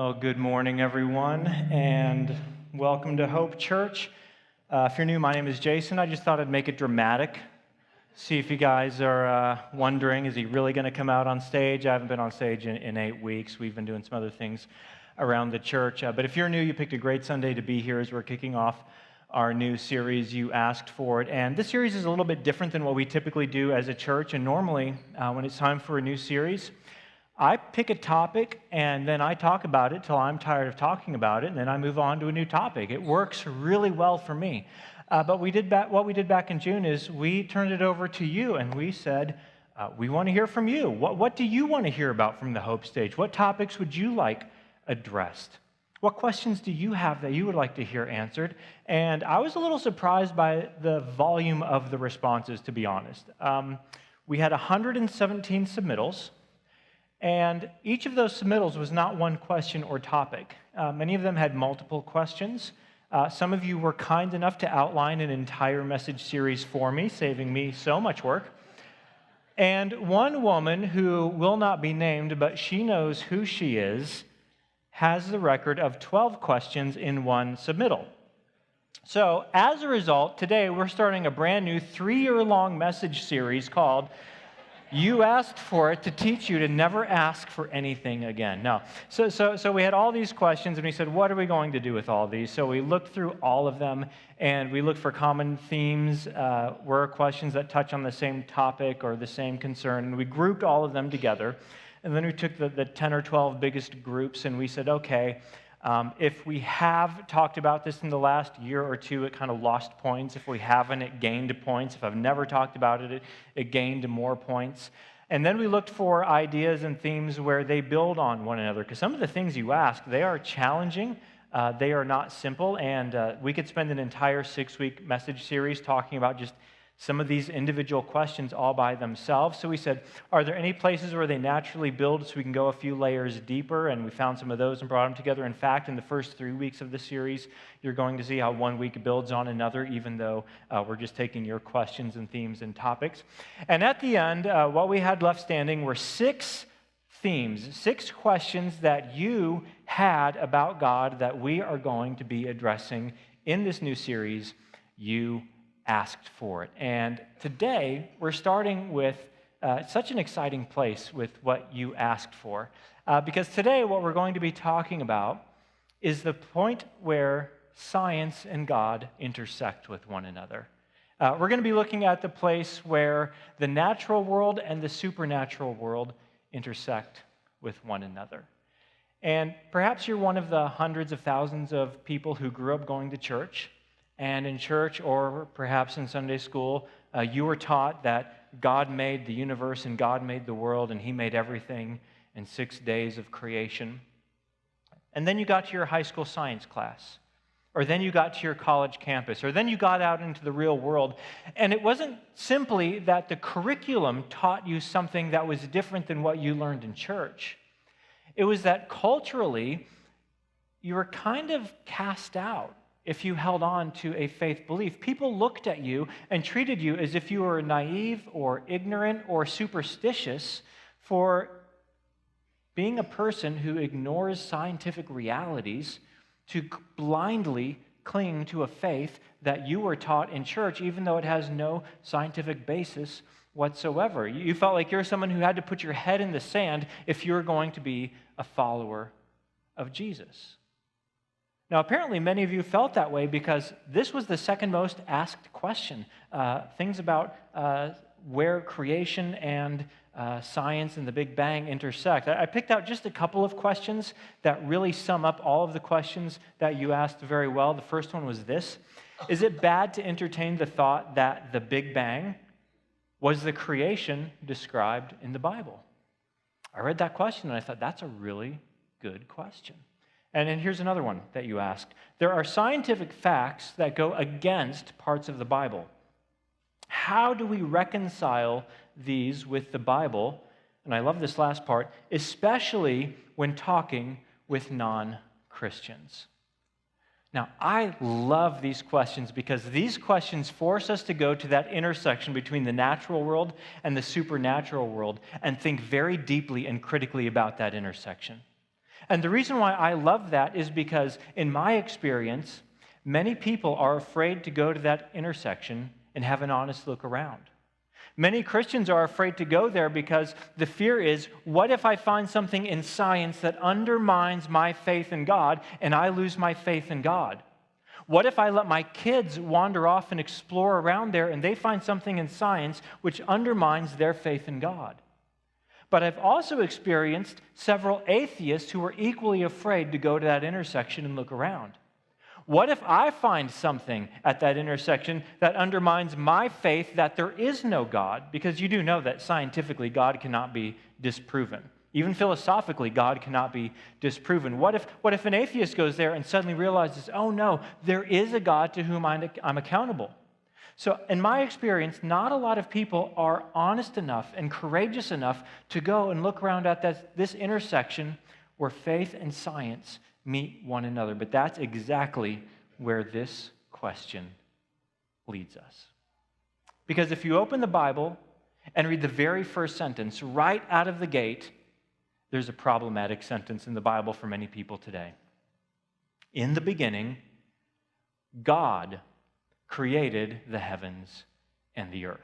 Well, good morning, everyone, and welcome to Hope Church. If you're new, my name is Jason. I just thought I'd make it dramatic. See if you guys are wondering, is he really going to come out on stage? I haven't been on stage in 8 weeks. We've been doing some other things around the church. But if you're new, you picked a great Sunday to be here as we're kicking off our new series, You Asked For It. And this series is a little bit different than what we typically do as a church. And normally, when it's time for a new series, I pick a topic and then I talk about it till I'm tired of talking about it, and then I move on to a new topic. It works really well for me. But what we did back in June is we turned it over to you, and we said, we want to hear from you. What do you want to hear about from the Hope Stage? What topics would you like addressed? What questions do you have that you would like to hear answered? And I was a little surprised by the volume of the responses, to be honest. We had 117 submittals. And each of those submittals was not one question or topic. Many of them had multiple questions. Some of you were kind enough to outline an entire message series for me, saving me so much work. And one woman who will not be named, but she knows who she is, has the record of 12 questions in one submittal. So as a result, today we're starting a brand new 3-year-long message series called You Asked For It, to teach you to never ask for anything again. No. So we had all these questions, and we said, what are we going to do with all these? So we looked through all of them, and we looked for common themes, were questions that touch on the same topic or the same concern, and we grouped all of them together. And then we took the 10 or 12 biggest groups, and we said, okay, if we have talked about this in the last year or two, it kind of lost points. If we haven't, it gained points. If I've never talked about it, it gained more points. And then we looked for ideas and themes where they build on one another, because some of the things you ask, they are challenging. They are not simple, and we could spend an entire 6-week message series talking about just some of these individual questions all by themselves. So we said, are there any places where they naturally build so we can go a few layers deeper? And we found some of those and brought them together. In fact, in the first 3 weeks of the series, you're going to see how one week builds on another, even though we're just taking your questions and themes and topics. And at the end, what we had left standing were 6 themes, 6 questions that you had about God that we are going to be addressing in this new series, You Asked For It. And today, we're starting with such an exciting place with what you asked for. Because today, what we're going to be talking about is the point where science and God intersect with one another. We're going to be looking at the place where the natural world and the supernatural world intersect with one another. And perhaps you're one of the hundreds of thousands of people who grew up going to church. And in church, or perhaps in Sunday school, you were taught that God made the universe and God made the world and He made everything in 6 days of creation. And then you got to your high school science class, or then you got to your college campus, or then you got out into the real world. And it wasn't simply that the curriculum taught you something that was different than what you learned in church. It was that culturally, you were kind of cast out if you held on to a faith belief. People looked at you and treated you as if you were naive or ignorant or superstitious for being a person who ignores scientific realities to blindly cling to a faith that you were taught in church, even though it has no scientific basis whatsoever. You felt like you're someone who had to put your head in the sand if you're going to be a follower of Jesus. Now, apparently, many of you felt that way because this was the second most asked question. Things about where creation and science and the Big Bang intersect. I picked out just a couple of questions that really sum up all of the questions that you asked very well. The first one was this: is it bad to entertain the thought that the Big Bang was the creation described in the Bible? I read that question and I thought, that's a really good question. And then here's another one that you asked. There are scientific facts that go against parts of the Bible. How do we reconcile these with the Bible? And I love this last part, especially when talking with non-Christians. Now, I love these questions because these questions force us to go to that intersection between the natural world and the supernatural world and think very deeply and critically about that intersection. And the reason why I love that is because, in my experience, many people are afraid to go to that intersection and have an honest look around. Many Christians are afraid to go there because the fear is, what if I find something in science that undermines my faith in God and I lose my faith in God? What if I let my kids wander off and explore around there and they find something in science which undermines their faith in God? But I've also experienced several atheists who are equally afraid to go to that intersection and look around. What if I find something at that intersection that undermines my faith that there is no God? Because you do know that scientifically God cannot be disproven. Even philosophically, God cannot be disproven. What if an atheist goes there and suddenly realizes, oh no, there is a God to whom I'm accountable? So in my experience, not a lot of people are honest enough and courageous enough to go and look around at this intersection where faith and science meet one another. But that's exactly where this question leads us. Because if you open the Bible and read the very first sentence, right out of the gate, there's a problematic sentence in the Bible for many people today. In the beginning, God created the heavens and the earth.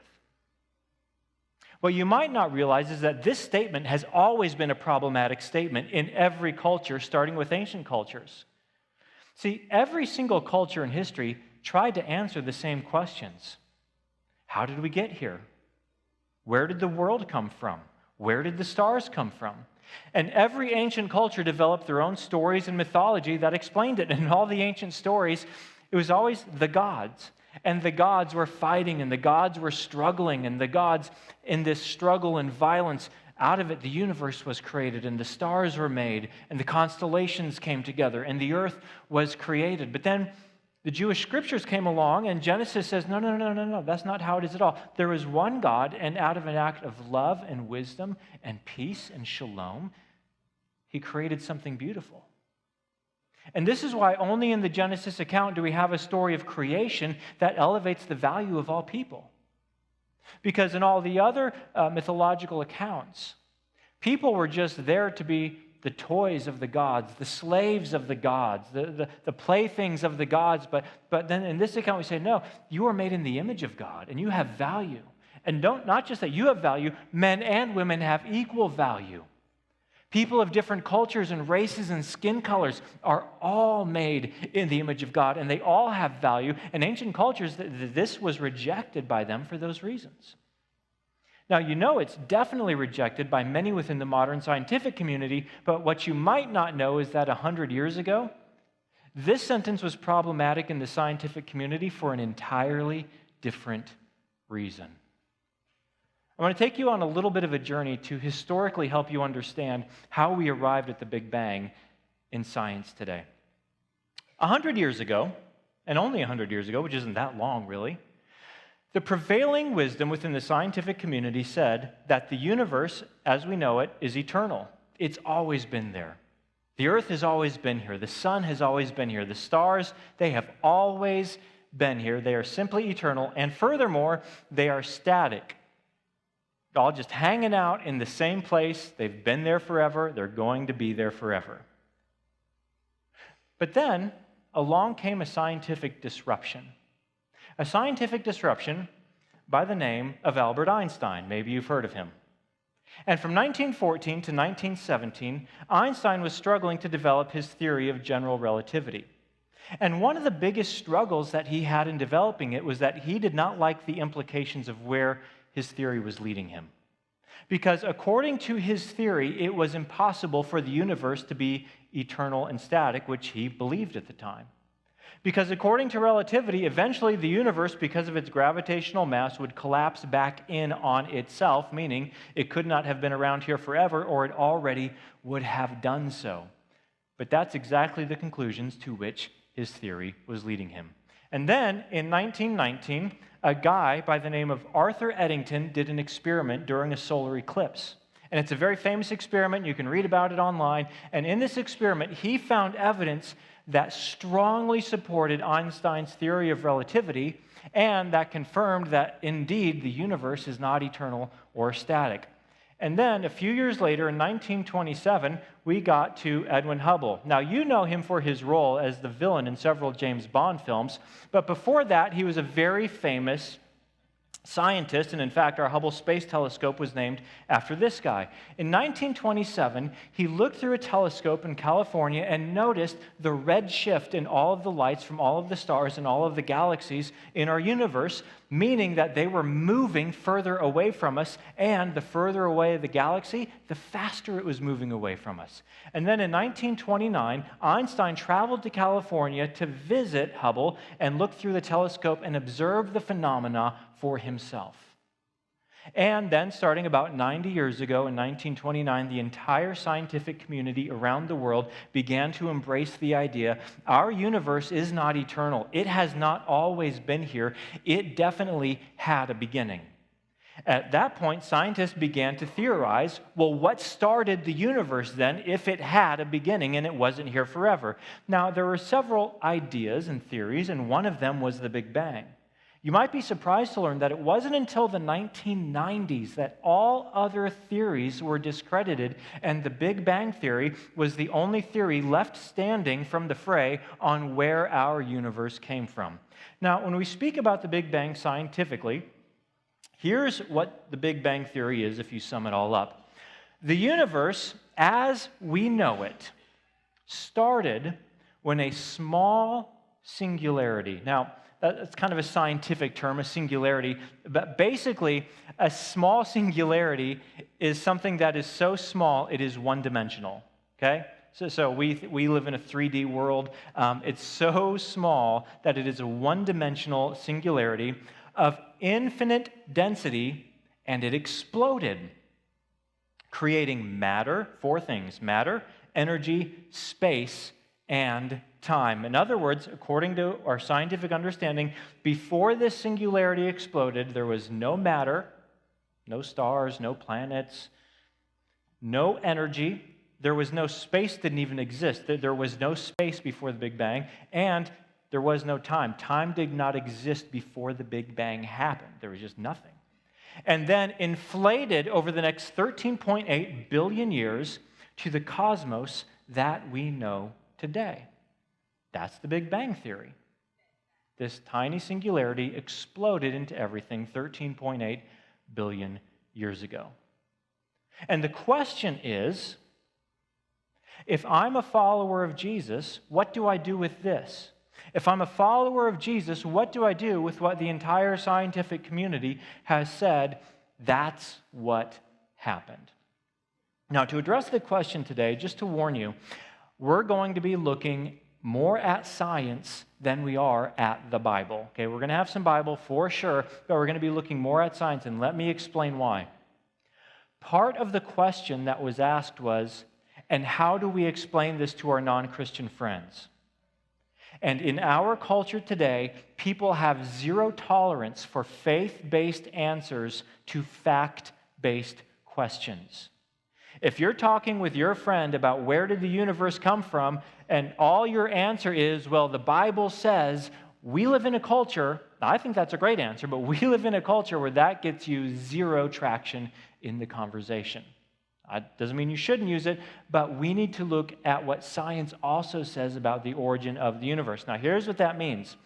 What you might not realize is that this statement has always been a problematic statement in every culture, starting with ancient cultures. See, every single culture in history tried to answer the same questions. How did we get here? Where did the world come from? Where did the stars come from? And every ancient culture developed their own stories and mythology that explained it. And in all the ancient stories, it was always the gods. And the gods were fighting, and the gods were struggling, and the gods, in this struggle and violence, out of it the universe was created, and the stars were made, and the constellations came together, and the earth was created. But then the Jewish scriptures came along, and Genesis says, no, that's not how it is at all. There was one God, and out of an act of love and wisdom and peace and shalom, he created something beautiful. And this is why only in the Genesis account do we have a story of creation that elevates the value of all people. Because in all the other mythological accounts, people were just there to be the toys of the gods, the slaves of the gods, the playthings of the gods. But then in this account we say, no, you are made in the image of God, and you have value. And not just that you have value, men and women have equal value. People of different cultures and races and skin colors are all made in the image of God, and they all have value. In ancient cultures, this was rejected by them for those reasons. Now, you know it's definitely rejected by many within the modern scientific community, but what you might not know is that 100 years ago, this sentence was problematic in the scientific community for an entirely different reason. I want to take you on a little bit of a journey to historically help you understand how we arrived at the Big Bang in science today. 100 years ago, and only 100 years ago, which isn't that long really, the prevailing wisdom within the scientific community said that the universe, as we know it, is eternal. It's always been there. The earth has always been here. The sun has always been here. The stars, they have always been here. They are simply eternal, and furthermore, they are static. All just hanging out in the same place. They've been there forever. They're going to be there forever. But then along came a scientific disruption. A scientific disruption by the name of Albert Einstein. Maybe you've heard of him. And from 1914 to 1917, Einstein was struggling to develop his theory of general relativity. And one of the biggest struggles that he had in developing it was that he did not like the implications of where his theory was leading him. Because according to his theory, it was impossible for the universe to be eternal and static, which he believed at the time. Because according to relativity, eventually the universe, because of its gravitational mass, would collapse back in on itself, meaning it could not have been around here forever, or it already would have done so. But that's exactly the conclusions to which his theory was leading him. And then, in 1919, a guy by the name of Arthur Eddington did an experiment during a solar eclipse. And it's a very famous experiment. You can read about it online. And in this experiment, he found evidence that strongly supported Einstein's theory of relativity and that confirmed that, indeed, the universe is not eternal or static. And then a few years later, in 1927, we got to Edwin Hubble. Now, you know him for his role as the villain in several James Bond films, but before that, he was a very famous scientist, and in fact, our Hubble Space Telescope was named after this guy. In 1927, he looked through a telescope in California and noticed the red shift in all of the lights from all of the stars and all of the galaxies in our universe, meaning that they were moving further away from us, and the further away the galaxy, the faster it was moving away from us. And then in 1929, Einstein traveled to California to visit Hubble and look through the telescope and observe the phenomena for himself. And then, starting about 90 years ago in 1929, the entire scientific community around the world began to embrace the idea our universe is not eternal. It has not always been here. It definitely had a beginning. At that point, scientists began to theorize, well, what started the universe then if it had a beginning and it wasn't here forever? Now, there were several ideas and theories, and one of them was the Big Bang. You might be surprised to learn that it wasn't until the 1990s that all other theories were discredited, and the Big Bang theory was the only theory left standing from the fray on where our universe came from. Now, when we speak about the Big Bang scientifically, here's what the Big Bang theory is if you sum it all up. The universe, as we know it, started when a small singularity. Now, that's kind of a scientific term, a singularity. But basically, a small singularity is something that is so small it is one-dimensional, okay? So we live in a 3D world. It's so small that it is a one-dimensional singularity of infinite density, and it exploded, creating matter, four things: matter, energy, space, and time. In other words, according to our scientific understanding, before this singularity exploded, there was no matter, no stars, no planets, no energy. There was no space, didn't even exist. There was no space before the Big Bang, and there was no time. Time did not exist before the Big Bang happened. There was just nothing. And then inflated over the next 13.8 billion years to the cosmos that we know today. That's the Big Bang theory. This tiny singularity exploded into everything 13.8 billion years ago. And the question is, if I'm a follower of Jesus, what do I do with this? If I'm a follower of Jesus, what do I do with what the entire scientific community has said? That's what happened. Now, to address the question today, just to warn you, we're going to be looking more at science than we are at the Bible. Okay, we're going to have some Bible for sure, but we're going to be looking more at science, and let me explain why. Part of the question that was asked was, and how do we explain this to our non-Christian friends? And in our culture today, people have zero tolerance for faith-based answers to fact-based questions. If you're talking with your friend about where did the universe come from, and all your answer is, well, the Bible says, we live in a culture, I think that's a great answer, but we live in a culture where that gets you zero traction in the conversation. Doesn't mean you shouldn't use it, but we need to look at what science also says about the origin of the universe. Now, here's what that means.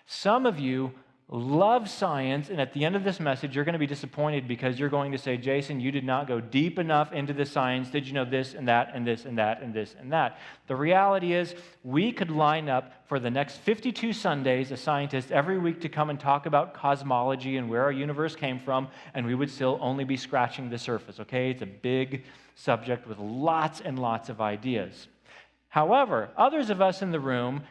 Some of you love science, and at the end of this message, you're going to be disappointed because you're going to say, Jason, you did not go deep enough into the science. Did you know this and that and this and that and this and that? The reality is, we could line up for the next 52 Sundays, a scientist every week to come and talk about cosmology and where our universe came from, and we would still only be scratching the surface, okay? It's a big subject with lots and lots of ideas. However, others of us in the room,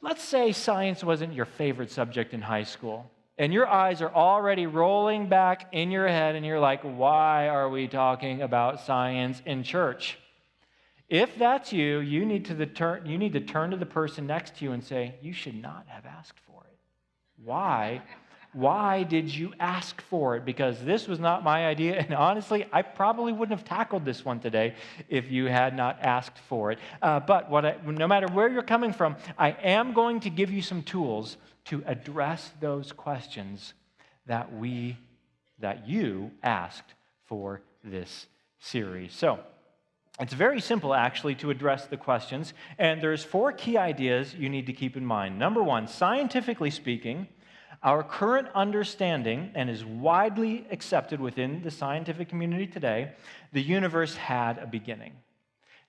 let's say science wasn't your favorite subject in high school, and your eyes are already rolling back in your head, and you're like, why are we talking about science in church? If that's you, you need to turn to the person next to you and say, you should not have asked for it. Why? Why did you ask for it? Because this was not my idea, and honestly, I probably wouldn't have tackled this one today if you had not asked for it. But no matter where you're coming from, I am going to give you some tools to address those questions that you asked for this series. So, it's very simple, actually, to address the questions, and there's 4 key ideas you need to keep in mind. Number 1, scientifically speaking, our current understanding, and is widely accepted within the scientific community today, the universe had a beginning.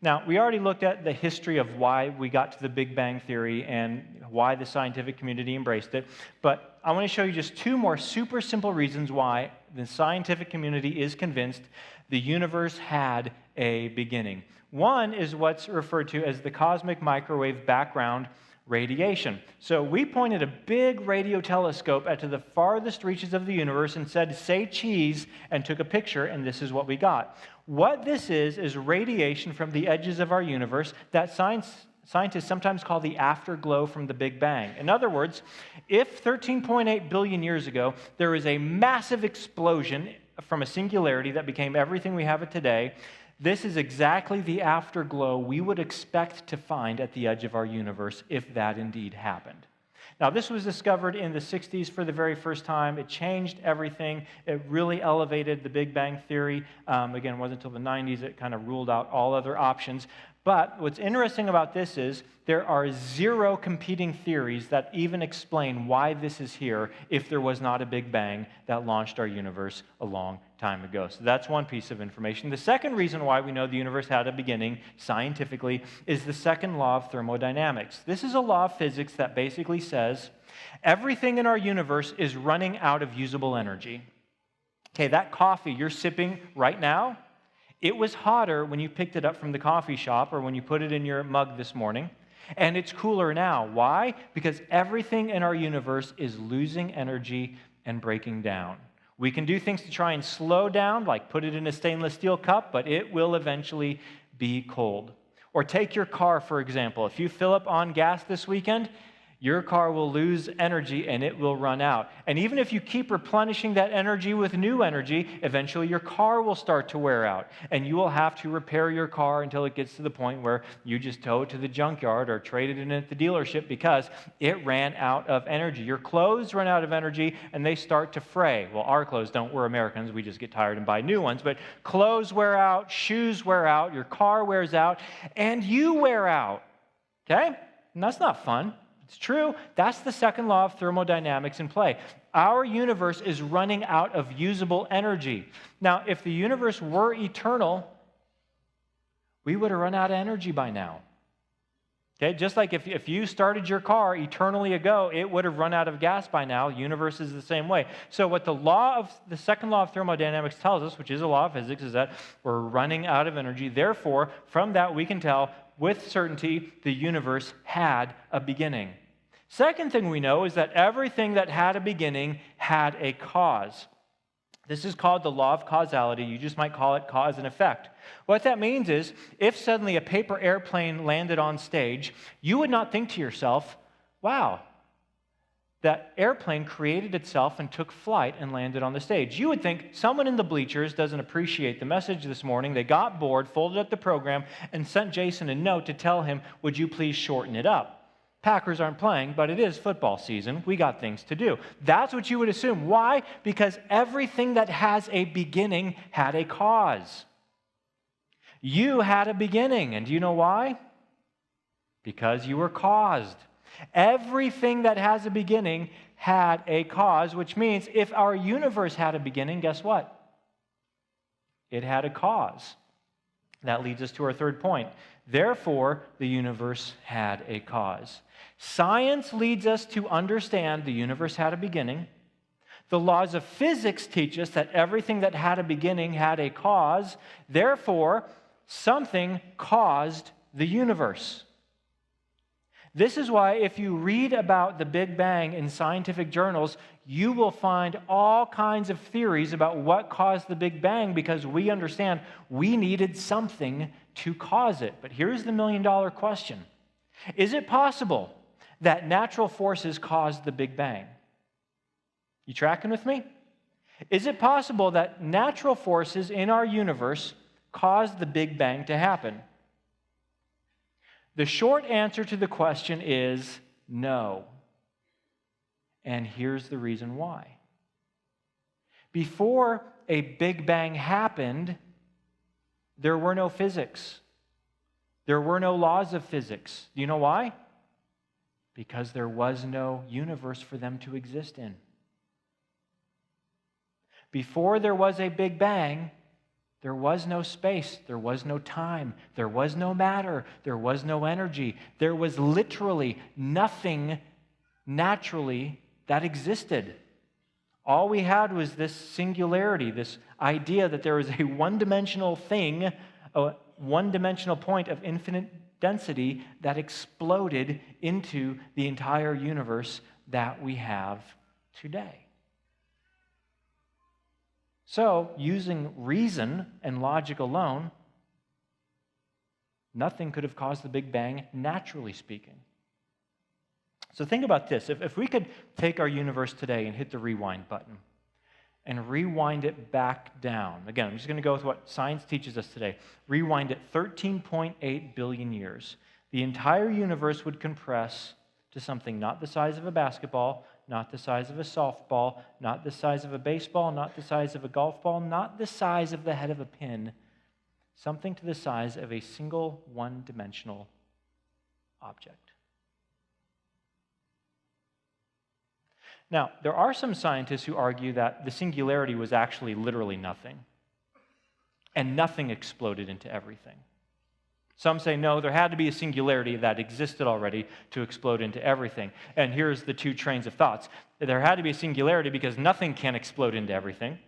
Now, we already looked at the history of why we got to the Big Bang Theory and why the scientific community embraced it, but I want to show you just 2 more super simple reasons why the scientific community is convinced the universe had a beginning. One is what's referred to as the cosmic microwave background radiation. So we pointed a big radio telescope at the farthest reaches of the universe and said, "Say cheese," and took a picture, and this is what we got. What this is radiation from the edges of our universe that scientists sometimes call the afterglow from the Big Bang. In other words, if 13.8 billion years ago there was a massive explosion from a singularity that became everything we have it today, this is exactly the afterglow we would expect to find at the edge of our universe if that indeed happened. Now, this was discovered in the 60s for the very first time. It changed everything. It really elevated the Big Bang Theory. Again, it wasn't until the 90s it kind of ruled out all other options. But what's interesting about this is there are 0 competing theories that even explain why this is here if there was not a Big Bang that launched our universe a long time ago. So that's one piece of information. The second reason why we know the universe had a beginning scientifically is the second law of thermodynamics. This is a law of physics that basically says everything in our universe is running out of usable energy. Okay, that coffee you're sipping right now, it was hotter when you picked it up from the coffee shop or when you put it in your mug this morning, and it's cooler now. Why? Because everything in our universe is losing energy and breaking down. We can do things to try and slow down, like put it in a stainless steel cup, but it will eventually be cold. Or take your car, for example. If you fill up on gas this weekend, your car will lose energy and it will run out. And even if you keep replenishing that energy with new energy, eventually your car will start to wear out. And you will have to repair your car until it gets to the point where you just tow it to the junkyard or trade it in at the dealership because it ran out of energy. Your clothes run out of energy and they start to fray. Well, our clothes don't. We're Americans. We just get tired and buy new ones. But clothes wear out, shoes wear out, your car wears out, and you wear out. Okay? And that's not fun. It's true. That's the second law of thermodynamics in play. Our universe is running out of usable energy. Now, if the universe were eternal, we would have run out of energy by now. Okay, just like if you started your car eternally ago, it would have run out of gas by now. The universe is the same way. So what the second law of thermodynamics tells us, which is a law of physics, is that we're running out of energy. Therefore, from that we can tell with certainty the universe had a beginning. Second thing we know is that everything that had a beginning had a cause. This is called the law of causality. You just might call it cause and effect. What that means is, if suddenly a paper airplane landed on stage, you would not think to yourself, wow, that airplane created itself and took flight and landed on the stage. You would think someone in the bleachers doesn't appreciate the message this morning. They got bored, folded up the program, and sent Jason a note to tell him, would you please shorten it up? Packers aren't playing, but it is football season. We got things to do. That's what you would assume. Why? Because everything that has a beginning had a cause. You had a beginning, and do you know why? Because you were caused. Everything that has a beginning had a cause, which means if our universe had a beginning, guess what? It had a cause. That leads us to our third point. Therefore, the universe had a cause. Science leads us to understand the universe had a beginning. The laws of physics teach us that everything that had a beginning had a cause. Therefore, something caused the universe. This is why if you read about the Big Bang in scientific journals, you will find all kinds of theories about what caused the Big Bang because we understand we needed something to cause it. But here's the million-dollar question. Is it possible that natural forces caused the Big Bang? You tracking with me? Is it possible that natural forces in our universe caused the Big Bang to happen? The short answer to the question is no. And here's the reason why. Before a Big Bang happened, there were no physics. There were no laws of physics. Do you know why? Because there was no universe for them to exist in. Before there was a Big Bang, there was no space, there was no time, there was no matter, there was no energy. There was literally nothing naturally that existed. All we had was this singularity, this idea that there was a one-dimensional thing, a one-dimensional point of infinite density that exploded into the entire universe that we have today. So, using reason and logic alone, nothing could have caused the Big Bang, naturally speaking. So think about this. If we could take our universe today and hit the rewind button and rewind it back down. Again, I'm just going to go with what science teaches us today. Rewind it 13.8 billion years. The entire universe would compress to something not the size of a basketball, not the size of a softball, not the size of a baseball, not the size of a golf ball, not the size of the head of a pin, something to the size of a single one-dimensional object. Now, there are some scientists who argue that the singularity was actually literally nothing, and nothing exploded into everything. Some say, no, there had to be a singularity that existed already to explode into everything. And here's the two trains of thoughts. There had to be a singularity because nothing can explode into everything.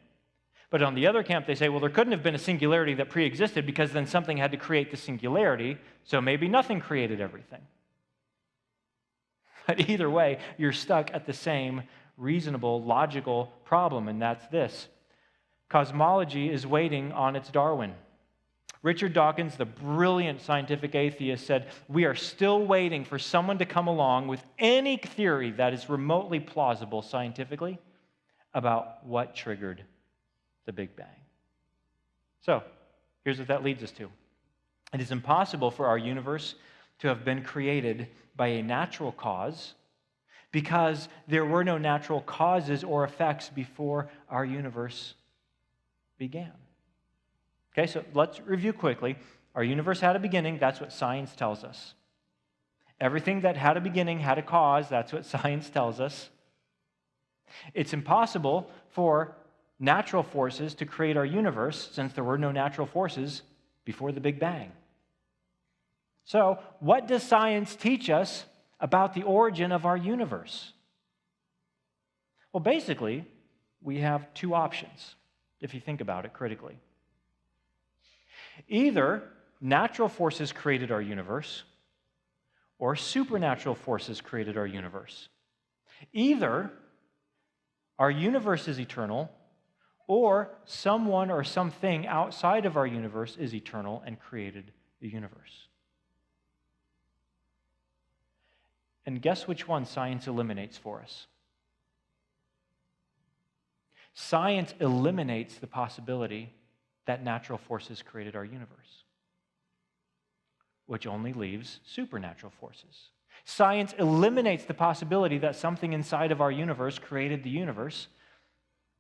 But on the other camp, they say, well, there couldn't have been a singularity that pre-existed because then something had to create the singularity, so maybe nothing created everything. But either way, you're stuck at the same reasonable, logical problem, and that's this. Cosmology is waiting on its Darwin. Richard Dawkins, the brilliant scientific atheist, said, we are still waiting for someone to come along with any theory that is remotely plausible scientifically about what triggered the Big Bang. So, here's what that leads us to. It is impossible for our universe to have been created by a natural cause because there were no natural causes or effects before our universe began. Okay, so let's review quickly. Our universe had a beginning. That's what science tells us. Everything that had a beginning had a cause. That's what science tells us. It's impossible for natural forces to create our universe since there were no natural forces before the Big Bang. So, what does science teach us about the origin of our universe? Well, basically, we have two options, if you think about it critically. Either natural forces created our universe, or supernatural forces created our universe. Either our universe is eternal, or someone or something outside of our universe is eternal and created the universe. And guess which one science eliminates for us? Science eliminates the possibility that natural forces created our universe, which only leaves supernatural forces. Science eliminates the possibility that something inside of our universe created the universe,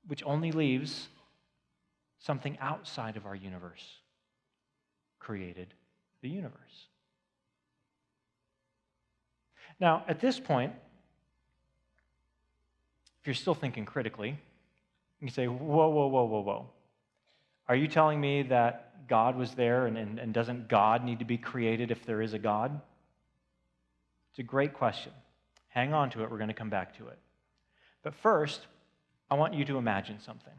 which only leaves something outside of our universe created the universe. Now, at this point, if you're still thinking critically, you can say, whoa. Are you telling me that God was there and doesn't God need to be created if there is a God? It's a great question. Hang on to it. We're going to come back to it. But first, I want you to imagine something.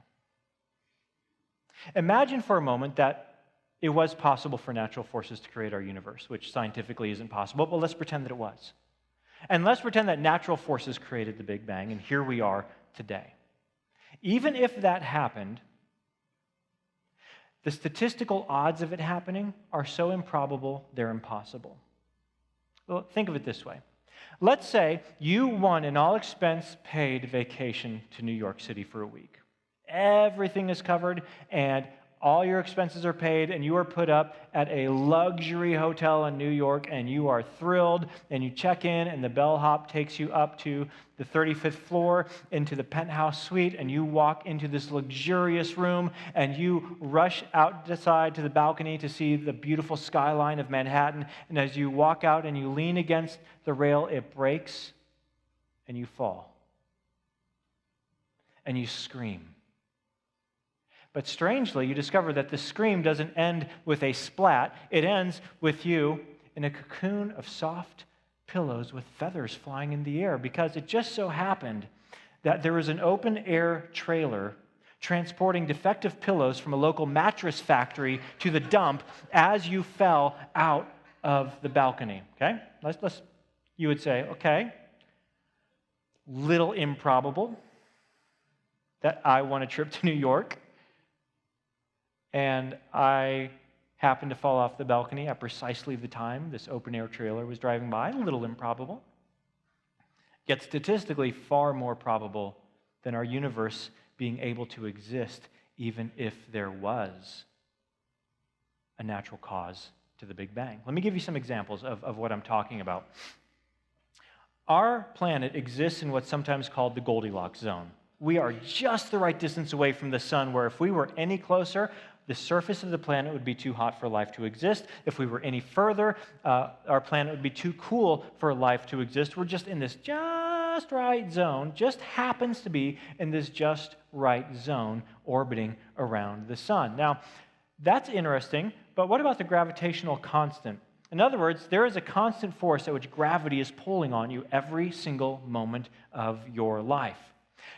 Imagine for a moment that it was possible for natural forces to create our universe, which scientifically isn't possible, but let's pretend that it was. And let's pretend that natural forces created the Big Bang, and here we are today. Even if that happened, the statistical odds of it happening are so improbable, they're impossible. Well, think of it this way. Let's say you won an all-expense-paid vacation to New York City for a week. Everything is covered, and all your expenses are paid, and you are put up at a luxury hotel in New York, and you are thrilled, and you check in, and the bellhop takes you up to the 35th floor into the penthouse suite, and you walk into this luxurious room, and you rush outside to the balcony to see the beautiful skyline of Manhattan, and as you walk out and you lean against the rail, it breaks, and you fall. And you scream. But strangely, you discover that the scream doesn't end with a splat. It ends with you in a cocoon of soft pillows with feathers flying in the air, because it just so happened that there was an open-air trailer transporting defective pillows from a local mattress factory to the dump as you fell out of the balcony. Okay? You would say, okay, little improbable that I want a trip to New York, and I happened to fall off the balcony at precisely the time this open-air trailer was driving by. A little improbable. Yet statistically far more probable than our universe being able to exist, even if there was a natural cause to the Big Bang. Let me give you some examples of what I'm talking about. Our planet exists in what's sometimes called the Goldilocks Zone. We are just the right distance away from the sun, where if we were any closer, the surface of the planet would be too hot for life to exist. If we were any further, our planet would be too cool for life to exist. We're just in this just right zone, just happens to be in this just right zone orbiting around the sun. Now, that's interesting, but what about the gravitational constant? In other words, there is a constant force at which gravity is pulling on you every single moment of your life.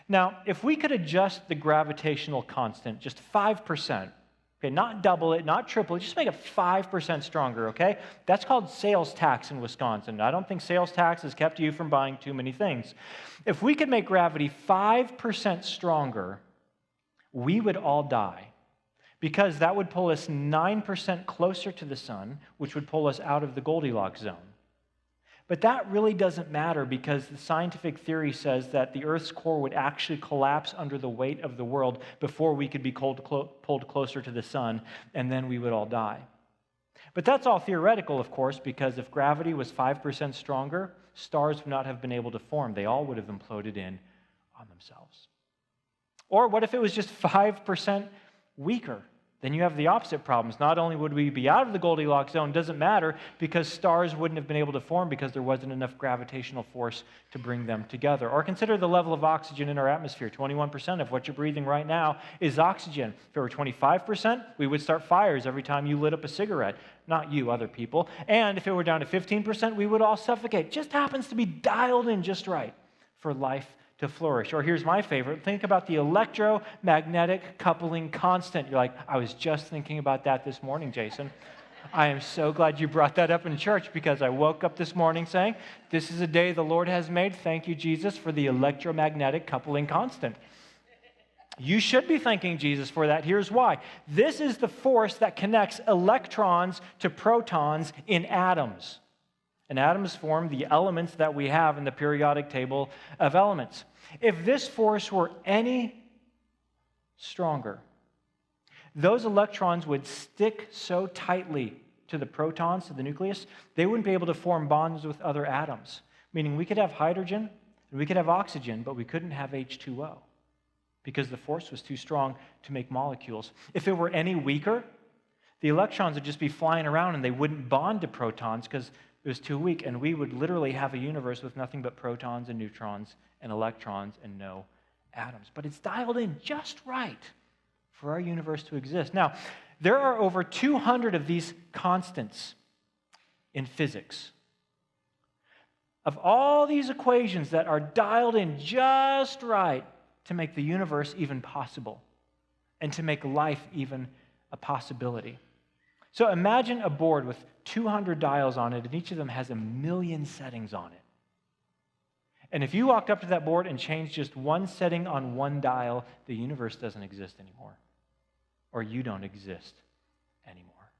Now, if we could adjust the gravitational constant just 5%, okay, not double it, not triple it, just make it 5% stronger, okay? That's called sales tax in Wisconsin. I don't think sales tax has kept you from buying too many things. If we could make gravity 5% stronger, we would all die, because that would pull us 9% closer to the sun, which would pull us out of the Goldilocks zone. But that really doesn't matter, because the scientific theory says that the Earth's core would actually collapse under the weight of the world before we could be pulled closer to the sun, and then we would all die. But that's all theoretical, of course, because if gravity was 5% stronger, stars would not have been able to form. They all would have imploded in on themselves. Or what if it was just 5% weaker? Then you have the opposite problems. Not only would we be out of the Goldilocks zone, doesn't matter, because stars wouldn't have been able to form because there wasn't enough gravitational force to bring them together. Or consider the level of oxygen in our atmosphere. 21% of what you're breathing right now is oxygen. If it were 25%, we would start fires every time you lit up a cigarette. Not you, other people. And if it were down to 15%, we would all suffocate. Just happens to be dialed in just right for life to flourish. Or here's my favorite. Think about the electromagnetic coupling constant. You're like, I was just thinking about that this morning, Jason. I am so glad you brought that up in church, because I woke up this morning saying, this is a day the Lord has made. Thank you, Jesus, for the electromagnetic coupling constant. You should be thanking Jesus for that. Here's why. This is the force that connects electrons to protons in atoms. And atoms form the elements that we have in the periodic table of elements. If this force were any stronger, those electrons would stick so tightly to the protons, to the nucleus, they wouldn't be able to form bonds with other atoms. Meaning we could have hydrogen and we could have oxygen, but we couldn't have H2O because the force was too strong to make molecules. If it were any weaker, the electrons would just be flying around and they wouldn't bond to protons because it was too weak, and we would literally have a universe with nothing but protons and neutrons and electrons and no atoms. But it's dialed in just right for our universe to exist. Now, there are over 200 of these constants in physics. Of all these equations that are dialed in just right to make the universe even possible and to make life even a possibility. So imagine a board with 200 dials on it, and each of them has 1,000,000 settings on it. And if you walked up to that board and changed just one setting on one dial, the universe doesn't exist anymore, or you don't exist anymore.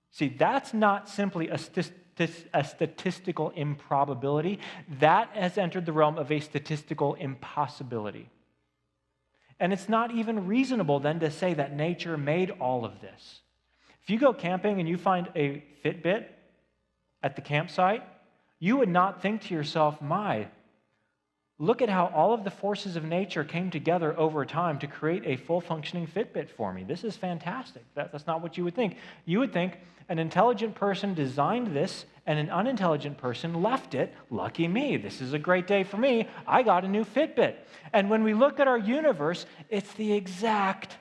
See, that's not simply a statistical improbability. That has entered the realm of a statistical impossibility. And it's not even reasonable then to say that nature made all of this. If you go camping and you find a Fitbit at the campsite, you would not think to yourself, look at how all of the forces of nature came together over time to create a full-functioning Fitbit for me. This is fantastic. That's not what you would think. You would think an intelligent person designed this and an unintelligent person left it. Lucky me. This is a great day for me. I got a new Fitbit. And when we look at our universe, it's the exact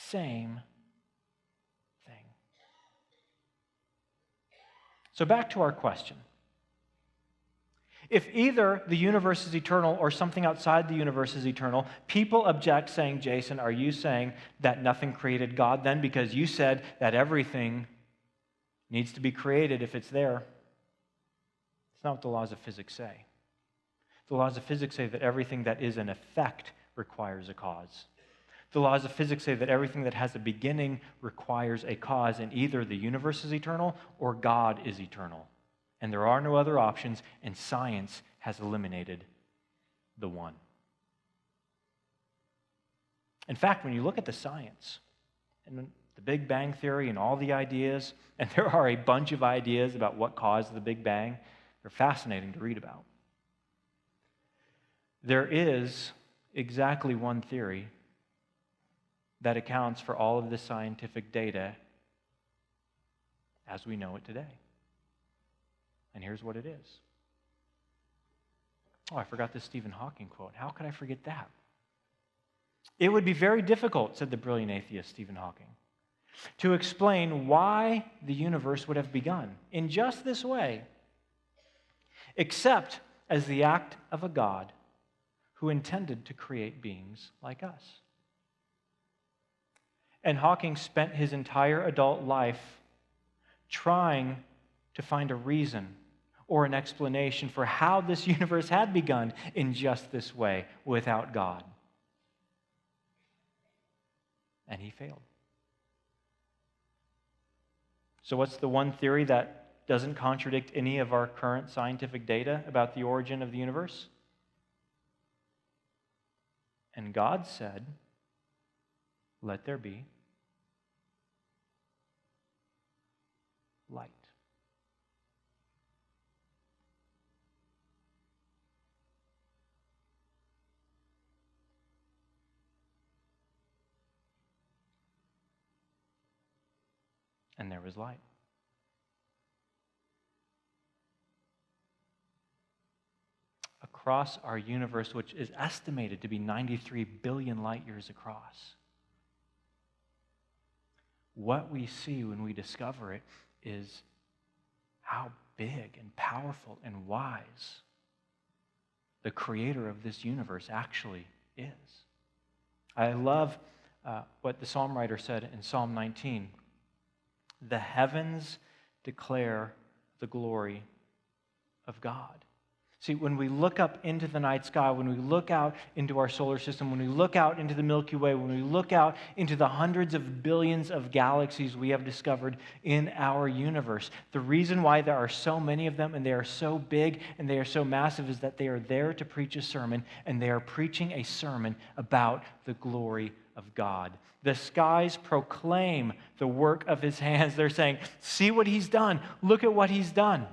same thing. So back to our question. If either the universe is eternal or something outside the universe is eternal, people object saying, Jason, are you saying that nothing created God then? Because you said that everything needs to be created if it's there. It's not what the laws of physics say. The laws of physics say that everything that is an effect requires a cause. The laws of physics say that everything that has a beginning requires a cause, and either the universe is eternal or God is eternal. And there are no other options, and science has eliminated the one. In fact, when you look at the science and the Big Bang Theory and all the ideas, and there are a bunch of ideas about what caused the Big Bang, they're fascinating to read about. There is exactly one theory that accounts for all of the scientific data as we know it today. And here's what it is. Oh, I forgot this Stephen Hawking quote. How could I forget that? It would be very difficult, said the brilliant atheist Stephen Hawking, to explain why the universe would have begun in just this way, except as the act of a God who intended to create beings like us. And Hawking spent his entire adult life trying to find a reason or an explanation for how this universe had begun in just this way without God. And he failed. So what's the one theory that doesn't contradict any of our current scientific data about the origin of the universe? And God said, "Let there be light." And there was light. Across our universe, which is estimated to be 93 billion light years across, what we see when we discover it is how big and powerful and wise the creator of this universe actually is. I love what the psalm writer said in Psalm 19. The heavens declare the glory of God. See, when we look up into the night sky, when we look out into our solar system, when we look out into the Milky Way, when we look out into the hundreds of billions of galaxies we have discovered in our universe, the reason why there are so many of them and they are so big and they are so massive is that they are there to preach a sermon, and they are preaching a sermon about the glory of God. The skies proclaim the work of his hands. They're saying, see what he's done. Look at what he's done.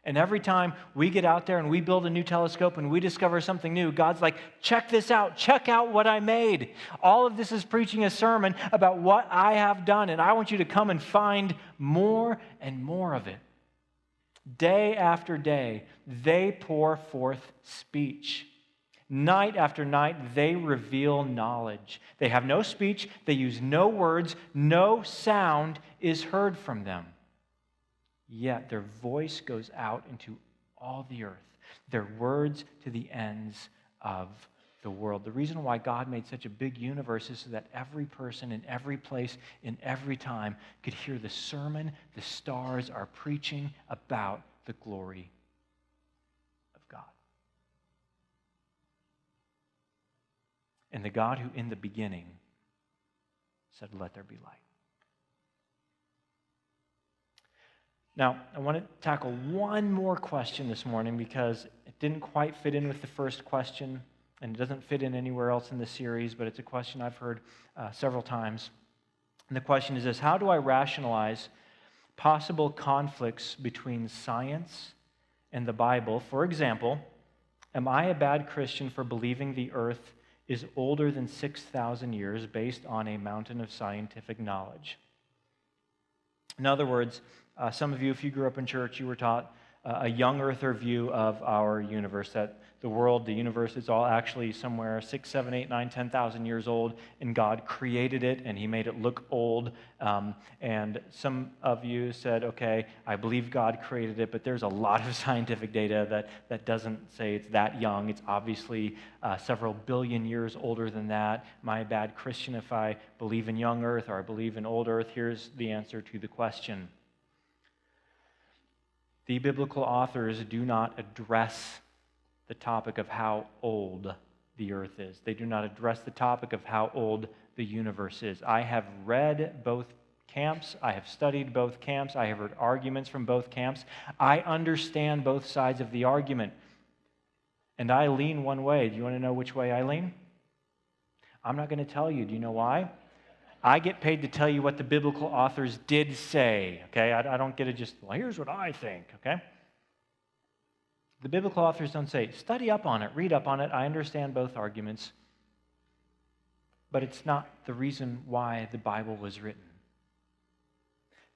And every time we get out there and we build a new telescope and we discover something new, God's like, check this out. Check out what I made. All of this is preaching a sermon about what I have done, and I want you to come and find more and more of it. Day after day, they pour forth speech. Night after night, they reveal knowledge. They have no speech. They use no words. No sound is heard from them. Yet their voice goes out into all the earth, their words to the ends of the world. The reason why God made such a big universe is so that every person in every place, in every time, could hear the sermon the stars are preaching about the glory of God. And the God who in the beginning said, "Let there be light." Now, I want to tackle one more question this morning because it didn't quite fit in with the first question, And it doesn't fit in anywhere else in the series, but it's a question I've heard several times. And the question is this: how do I rationalize possible conflicts between science and the Bible? For example, am I a bad Christian for believing the earth is older than 6,000 years based on a mountain of scientific knowledge? In other words, some of you, if you grew up in church, you were taught a young earther view of our universe, that the world, the universe, is all actually somewhere 6, 7, 8, 9, 10,000 years old, and God created it, and he made it look old. And some of you said, okay, I believe God created it, but there's a lot of scientific data that doesn't say it's that young. It's obviously several billion years older than that. Am I a bad Christian if I believe in young earth or I believe in old earth? Here's the answer to the question. The biblical authors do not address the topic of how old the earth is. They do not address the topic of how old the universe is. I have read both camps. I have studied both camps. I have heard arguments from both camps. I understand both sides of the argument. And I lean one way. Do you want to know which way I lean? I'm not going to tell you. Do you know why? I get paid to tell you what the biblical authors did say, okay? I don't get to just, well, here's what I think, okay? The biblical authors don't say, study up on it, read up on it. I understand both arguments, but it's not the reason why the Bible was written.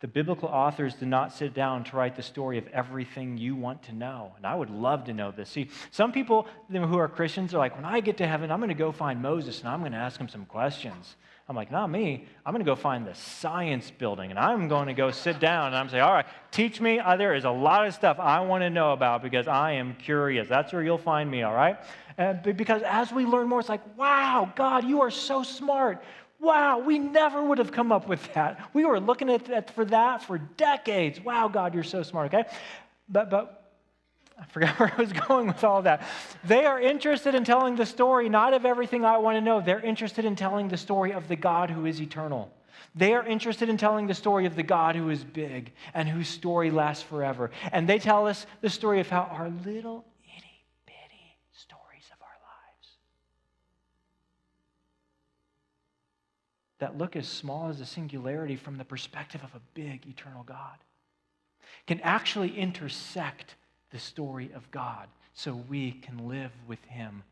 The biblical authors did not sit down to write the story of everything you want to know, and I would love to know this. See, some people who are Christians are like, when I get to heaven, I'm going to go find Moses, and I'm going to ask him some questions. I'm like, not me. I'm going to go find the science building, and I'm going to go sit down, and I'm saying, all right, teach me. There is a lot of stuff I want to know about because I am curious. That's where you'll find me, all right? Because as we learn more, it's like, wow, God, you are so smart. Wow, we never would have come up with that. We were looking at for that for decades. Wow, God, you're so smart, okay? But I forgot where I was going with all that. They are interested in telling the story, not of everything I want to know. They're interested in telling the story of the God who is eternal. They are interested in telling the story of the God who is big and whose story lasts forever. And they tell us the story of how our little itty-bitty stories of our lives that look as small as a singularity from the perspective of a big eternal God can actually intersect the story of God so we can live with him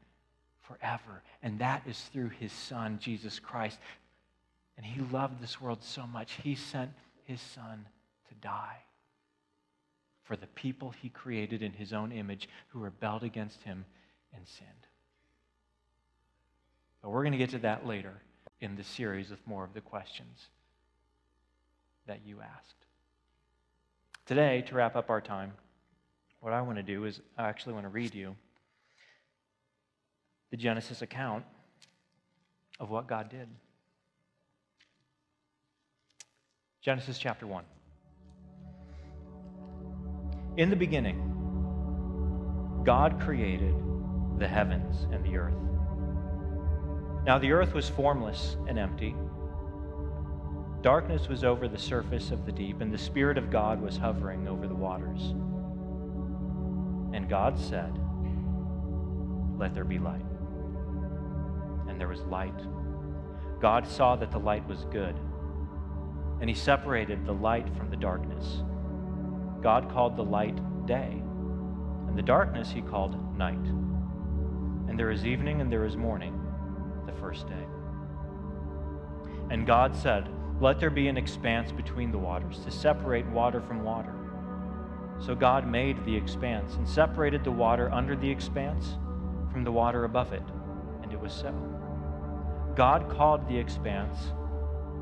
forever. And that is through his Son, Jesus Christ. And he loved this world so much, he sent his Son to die for the people he created in his own image who rebelled against him and sinned. But we're going to get to that later in the series with more of the questions that you asked. Today, to wrap up our time, what I want to do is I actually want to read you the Genesis account of what God did. Genesis chapter 1. In the beginning, God created the heavens and the earth. Now the earth was formless and empty. Darkness was over the surface of the deep, and the Spirit of God was hovering over the waters. And God said, "Let there be light." And there was light. God saw that the light was good, and he separated the light from the darkness. God called the light day, and the darkness he called night. And there is evening and there is morning, the first day. And God said, "Let there be an expanse between the waters, to separate water from water." So God made the expanse and separated the water under the expanse from the water above it, and it was so. God called the expanse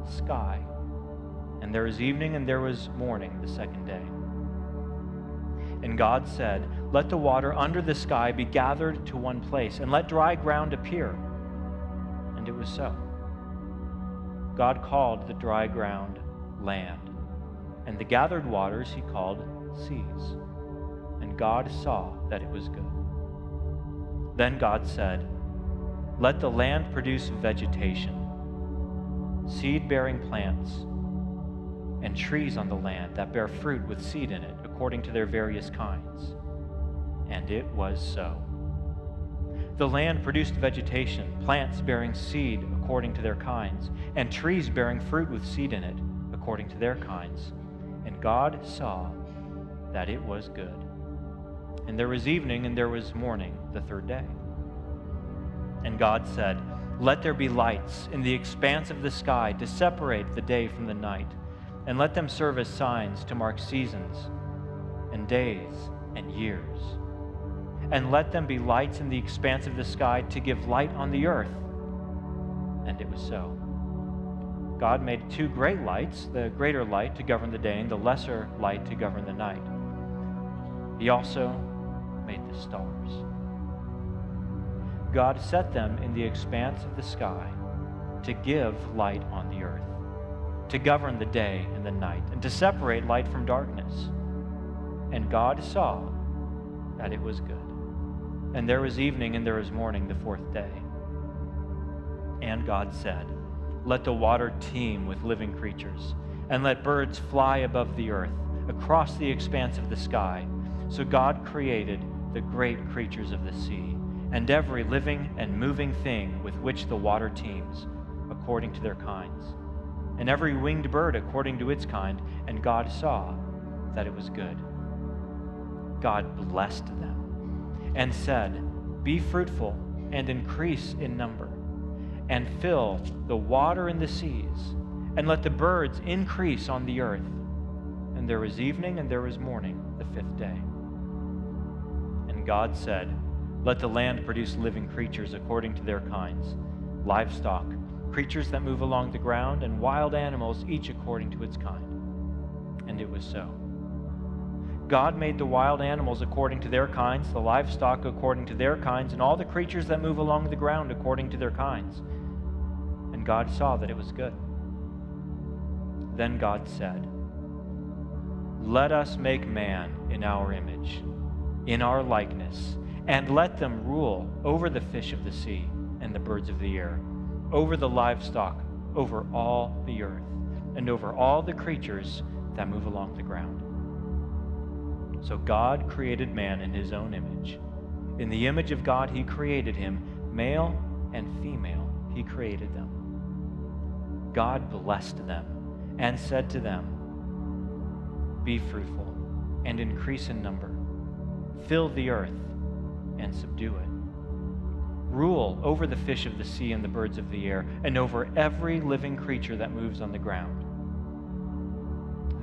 sky, and there was evening and there was morning the second day. And God said, "Let the water under the sky be gathered to one place, and let dry ground appear." And it was so. God called the dry ground land, and the gathered waters he called seas. And God saw that it was good. Then God said, "Let the land produce vegetation, seed-bearing plants, and trees on the land that bear fruit with seed in it, according to their various kinds." And it was so. The land produced vegetation, plants bearing seed according to their kinds, and trees bearing fruit with seed in it according to their kinds. And God saw that it was good. And there was evening and there was morning the third day. And God said, "Let there be lights in the expanse of the sky to separate the day from the night, and let them serve as signs to mark seasons and days and years. And let them be lights in the expanse of the sky to give light on the earth." And it was so. God made two great lights, the greater light to govern the day and the lesser light to govern the night. He also made the stars. God set them in the expanse of the sky to give light on the earth, to govern the day and the night, and to separate light from darkness. And God saw that it was good. And there was evening and there was morning the fourth day. And God said, "Let the water teem with living creatures, and let birds fly above the earth, across the expanse of the sky." So God created the great creatures of the sea, and every living and moving thing with which the water teems, according to their kinds, and every winged bird according to its kind. And God saw that it was good. God blessed them and said, "Be fruitful and increase in number, and fill the water in the seas, and let the birds increase on the earth." And there was evening and there was morning the fifth day. And God said, "Let the land produce living creatures according to their kinds, livestock, creatures that move along the ground, and wild animals, each according to its kind." And it was so. God made the wild animals according to their kinds, the livestock according to their kinds, and all the creatures that move along the ground according to their kinds. And God saw that it was good. Then God said, "Let us make man in our image, in our likeness, and let them rule over the fish of the sea and the birds of the air, over the livestock, over all the earth, and over all the creatures that move along the ground." So God created man in his own image. In the image of God he created him, male and female he created them. God blessed them and said to them, "Be fruitful and increase in number. Fill the earth and subdue it. Rule over the fish of the sea and the birds of the air, and over every living creature that moves on the ground."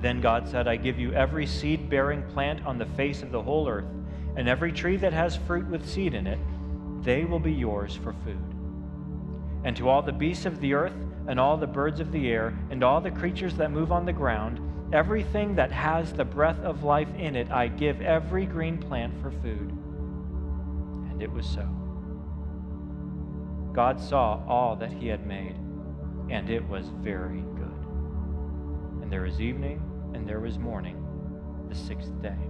Then God said, "I give you every seed-bearing plant on the face of the whole earth, and every tree that has fruit with seed in it, they will be yours for food. And to all the beasts of the earth, and all the birds of the air, and all the creatures that move on the ground, everything that has the breath of life in it, I give every green plant for food." And it was so. God saw all that he had made, and it was very good. And there was evening and there was morning the sixth day.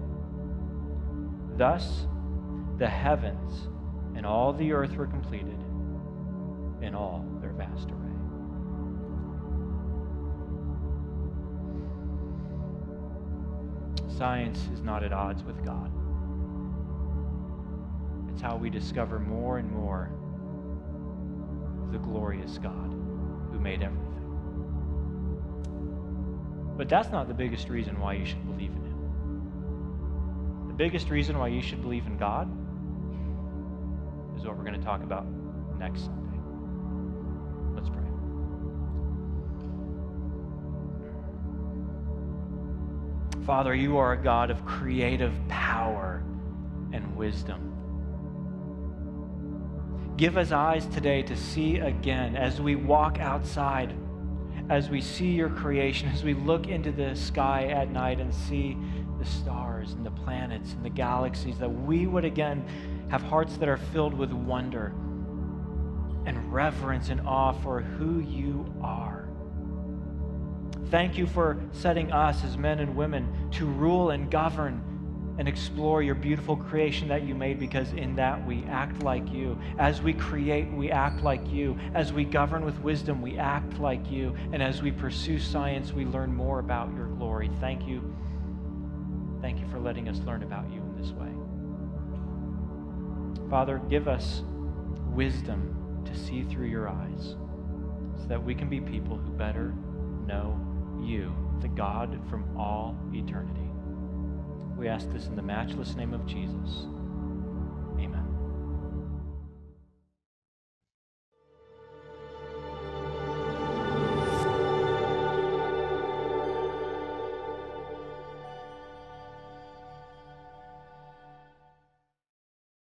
Thus the heavens and all the earth were completed in all their vast array. Science is not at odds with God. It's how we discover more and more of the glorious God who made everything. But that's not the biggest reason why you should believe in him. The biggest reason why you should believe in God is what we're going to talk about next Sunday. Let's pray. Father, you are a God of creative power and wisdom. Give us eyes today to see again as we walk outside, as we see your creation, as we look into the sky at night and see the stars and the planets and the galaxies, that we would again have hearts that are filled with wonder and reverence and awe for who you are. Thank you for setting us as men and women to rule and govern and explore your beautiful creation that you made, because in that we act like you. As we create, we act like you. As we govern with wisdom, we act like you. And as we pursue science, we learn more about your glory. Thank you. Thank you for letting us learn about you in this way. Father, give us wisdom to see through your eyes so that we can be people who better know you, the God from all eternity. We ask this in the matchless name of Jesus.